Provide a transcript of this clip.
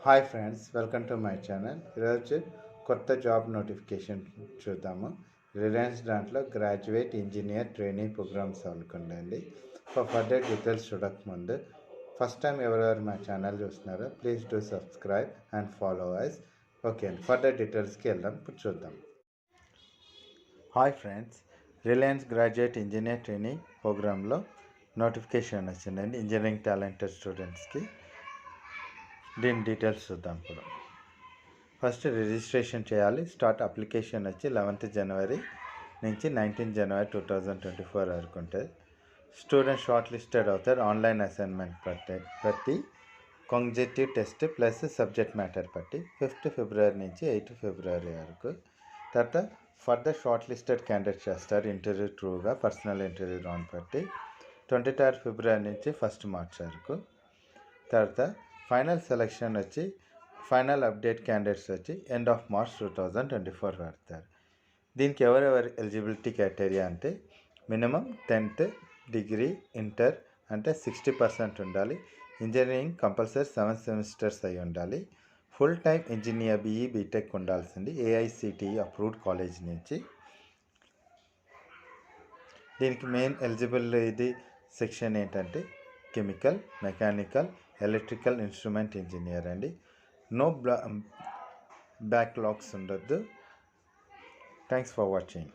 Hi friends, welcome to my channel. ఈరోజు కొత్త job notification చూద్దాము. రిలయన్స్ దాంట్లో గ్రాడ్యుయేట్ ఇంజనీర్ ట్రైనింగ్ ప్రోగ్రామ్స్ అనుకుండండి. ఫర్దర్ డీటెయిల్స్ చూడకముందు ఫస్ట్ టైం ఎవరెవరు మా ఛానల్ చూస్తున్నారో please do subscribe and follow us. Okay అండి, ఫర్దర్ డీటెయిల్స్కి వెళ్దాం. ఇప్పుడు చూద్దాం. Hi friends, Reliance graduate engineer training ప్రోగ్రాంలో నోటిఫికేషన్ వచ్చిందండి ఇంజనీరింగ్ టాలెంటెడ్ స్టూడెంట్స్కి. దీని డీటెయిల్స్ చూద్దాం. ఇప్పుడు ఫస్ట్ రిజిస్ట్రేషన్ చేయాలి. స్టార్ట్ అప్లికేషన్ వచ్చి 11th జనవరి నుంచి 19th జనవరి 2024 వరకు ఉంటుంది. స్టూడెంట్ షార్ట్ లిస్టెడ్ అవుతారు. ఆన్లైన్ అసైన్మెంట్ బట్టి కాంజిటివ్ టెస్ట్ ప్లస్ సబ్జెక్ట్ మ్యాటర్ బట్టి 5th ఫిబ్రవరి నుంచి 8th ఫిబ్రవరి వరకు. తర్వాత ఫర్దర్ షార్ట్ లిస్టెడ్ క్యాండిడేట్ చేస్తారు ఇంటర్వ్యూ త్రూగా, పర్సనల్ ఇంటర్వ్యూ రౌండ్ బట్టి 23rd ఫిబ్రవరి నుంచి 1st మార్చ్ వరకు. తర్వాత ఫైనల్ సెలెక్షన్ వచ్చి ఫైనల్ అప్డేట్ క్యాండిడేట్స్ వచ్చి ఎండ్ ఆఫ్ మార్చ్ 2024 పడతారు. దీనికి ఎవరెవరి ఎలిజిబిలిటీ క్రైటీరియా అంటే మినిమం 10th డిగ్రీ ఇంటర్ అంటే 60% ఉండాలి. ఇంజనీరింగ్ కంపల్సరీ 7 సెమిస్టర్స్ అయి ఉండాలి. Full time engineer BE BTech ఉండాల్సింది ఏఐసిటిఈ అప్రూవ్డ్ కాలేజ్ నుంచి. దీనికి మెయిన్ ఎలిజిబుల్ ఇది సెక్షన్ ఏంటంటే chemical, mechanical, electrical, instrument engineer అండి. నో బ్యాక్లాగ్స్ ఉండొద్దు. Thanks for watching.